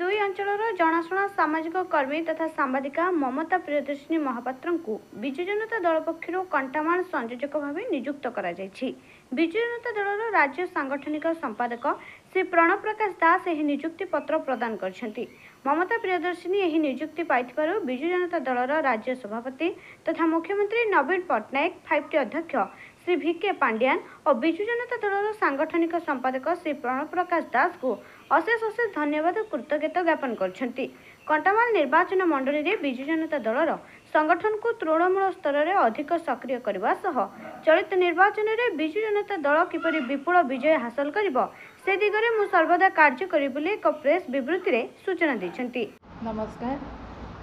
दुई अंचल जनाशुना सामाजिक कर्मी तथा सांबादिका ममता प्रियदर्शिनी महापात्र को विजु जनता दल पक्षर कंटामाल संयोजक भाव नियुक्त कर विजु जनता दल राज्य सांगठनिक संपादक श्री प्रणव प्रकाश दास यह नियुक्ति पत्र प्रदान कर ममता प्रियदर्शिनी यह नियुक्ति पाई विजु जनता दल राज्य सभापति तथा मुख्यमंत्री नवीन पट्टनायक 5T अध्यक्ष श्री VK पांड्यान और विजु जनता दल सांगठनिक संपादक श्री प्रणव प्रकाश दास को अशेष अशेष धन्यवाद और कृतज्ञता ज्ञापन करछंती। कंटामाल निर्वाचन मंडली रे विजु जनता दलर संगठन को तृणमूल स्तर में अधिक सक्रिय करने सह चलित निर्वाचन में विजु जनता दल किपरि विपुल विजय हासिल करिबो से दिगरे मु सर्वदा कार्य करी बोली एक प्रेस विवृत्ति रे सूचना दैछंती। नमस्कार,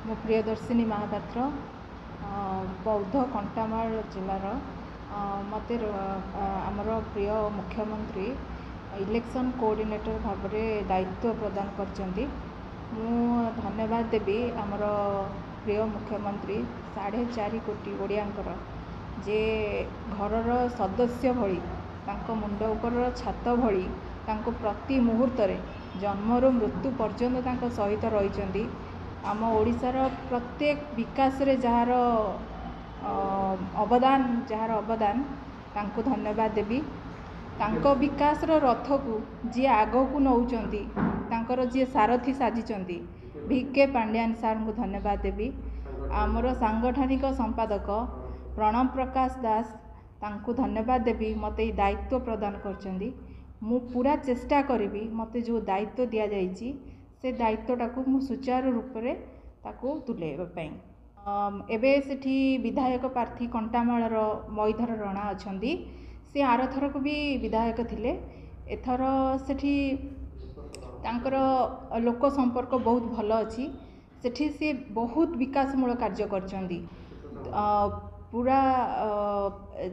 मु प्रियदर्शिनी महापात्र बौद्ध कंटामाल जिलार मते आमर प्रिय मुख्यमंत्री इलेक्शन कोऑर्डिनेटर भाव में दायित्व प्रदान करछंती। मु धन्यवाद देवी आमर प्रिय मुख्यमंत्री 4.5 कोटी ओडियांकर जे घरर सदस्य भली तांको मुंड उपर छात भली तांको प्रति मुहूर्त जन्मरू मृत्यु पर्यंत तांको सहित रही आम ओडिशार प्रत्येक विकास रे जार अवदान तांको धन्यवाद देवी। तांको विकास रथ को जी आग को नौचंती तांकर जी सारथी साजिचंती VK पांड्यान सार को धन्यवाद देवी। आमर सांगठनिक संपादक प्रणव प्रकाश दास तांको धन्यवाद देवी मते दायित्व प्रदान करचंदी। मु पूरा चेष्टा करी मते जो दायित्व दिया जाइछि से दायित्वटा को मु सुचारू रूप रे ताको तुलेबा पई एबे सेठी विधायक प्रार्थी कंटामालर मईधर रणा अछंदी। से आरथर को भी विधायक थिले, एथर सेठी तांकर लोक संपर्क बहुत भल अच्छी। सेठी से बहुत विकासमूलक कार्य करचंदी। पूरा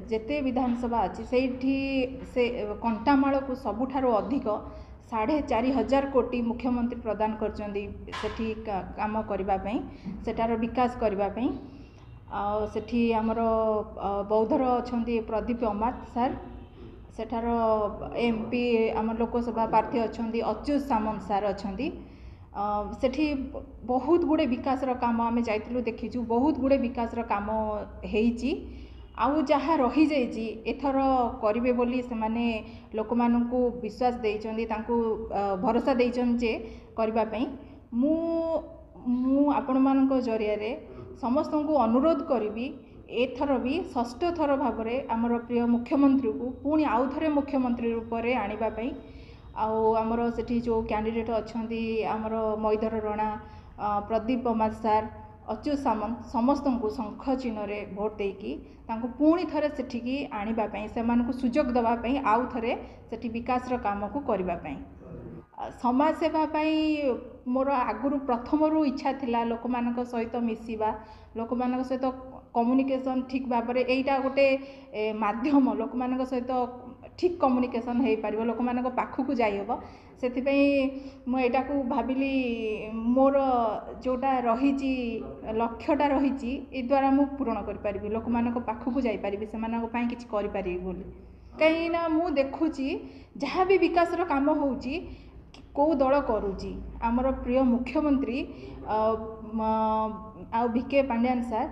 जेते विधानसभा अच्छी से कंटामाल को सबुठारो अधिक 4,500 कोटी मुख्यमंत्री प्रदान करचंदी सेठी काम करबा पई सेटार विकास करबा पई। सेठी आमर बौद्धर अछंती प्रदीप अमात सार, सेठार MP आम लोकसभा प्रार्थी अछंती अच्युत सामंत सार अछंती। सेठी बहुत गुड़े विकासर काम आम जाइलु देखीचु, बहुत गुड़े विकासर काम हेइची आउ जहाँ रही जाइए एथर करेंगे बोली से माने लोक मानू विश्वास देइचंदी, तांको भरोसा देइचन जे करबापई। मु आपण मानक जरिया समस्त को अनुरोध करी एथर भी षष्ठ थर भाव में आमर प्रिय मुख्यमंत्री को पुणी आउ थे मुख्यमंत्री रूप में आने आमर सेठी जो कैंडिडेट अच्छी आमर मईधर रणा प्रदीप अमात सार अच्युत सामंत समस्त को शंख चिन्ह भोट देकी तांको पुणी थे सेठिकी आने से सुजोग देवाई आउ थे सेठी विकास काम को करने समाज सेवा मोर आगुरी प्रथम इच्छा थिला लोक मानक सहित मिसिबा, लोक मानक सहित कम्युनिकेशन ठीक भाव में एटा गोटे माध्यम लोक मानक सहित ठीक कम्युनिकेशन हो पार लोक मानक पाखक जाइब से मुझा को भाविली मोर जोटा रही लक्ष्यटा रही द्वारा मु पूरण करि लोक मानक पाखक जाई पारिबी से मानक पई किछि करि पारिबी बोली। कहीं ना मु देखुची जहाँ भी विकासर काम होउची कौ दल करुची आमर प्रिय मुख्यमंत्री VK पांड्यान सार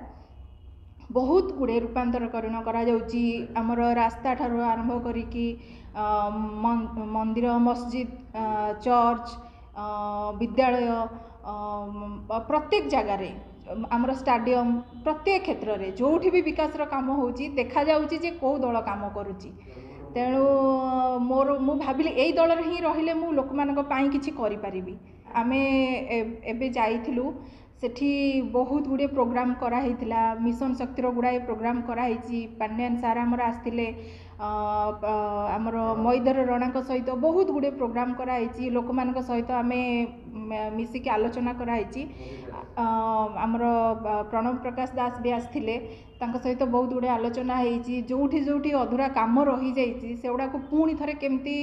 बहुत गुड़े रूपांतरकरण आमर रास्ता ठार आरंभ करिकी मंदिर मस्जिद चर्च विद्यालय प्रत्येक जगार आमर स्टाडियम प्रत्येक क्षेत्र में जोठी भी विकासर काम होची देखा जाउची जे कौ दल काम करुची। तेणु मोर मु भाविली यही दल ही रहिले मु लोक मानक पाई किछि करि पारिबी। आमे एबे जाइथिलु सेठी बहुत गुड़े प्रोग्राम कराइथिला, मिशन शक्तिर गुड़ाए प्रोग्राम कराइछि। पांड्यान सार आमर आस्थिले आमर मईधर रणा सहित बहुत गुड़े प्रोग्राम कराइछि। लोक मानक सहित आमे मिसिकी आलोचना कराइछि। आमर प्रणव प्रकाश दास भी आस्थिले, तांको सहित बहुत गुड़े आलोचना होइछि। जोठी जोठी अधूरा काम रही जाइछि सेगुड़ा को पुणी थरे केमती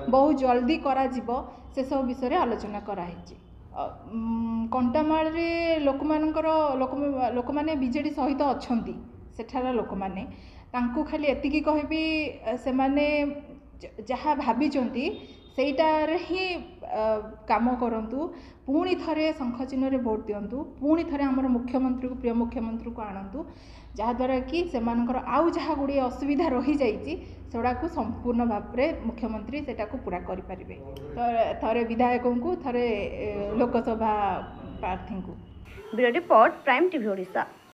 बहुत जल्दी करा जिवो से सब विषय आलोचना कराइछि। कंटामाल रे लोक माने बीजेडी सहित अछंती सेठार लोक माने तांको खाली एतिकी कहबी से माने जहाँ भाविचंती ସେଇଟାରେ ହିଁ କାମ କରନ୍ତୁ। ପୁଣି ଥରେ ଶଙ୍ଖ ଚିହ୍ନରେ ଭୋଟ ଦିଅନ୍ତୁ। ପୁଣି ଥରେ ଆମର ମୁଖ୍ୟମନ୍ତ୍ରୀକୁ ପ୍ରିୟ ମୁଖ୍ୟମନ୍ତ୍ରୀକୁ ଆଣନ୍ତୁ, ଯାହାଦ୍ୱାରା କି ସେମାନଙ୍କର ଆଉ ଯାହା ଗୁଡ଼ିଏ ଅସୁବିଧା ରହିଯାଇଛି ସେଗୁଡ଼ାକୁ ସମ୍ପୂର୍ଣ୍ଣ ଭାବରେ ମୁଖ୍ୟମନ୍ତ୍ରୀ ସେଟାକୁ ପୁରା କରିପାରିବେ। ଥରେ ବିଧାୟକଙ୍କୁ, ଥରେ ଲୋକସଭା ପ୍ରାର୍ଥୀଙ୍କୁ। Bureau report, Prime TV Odisha.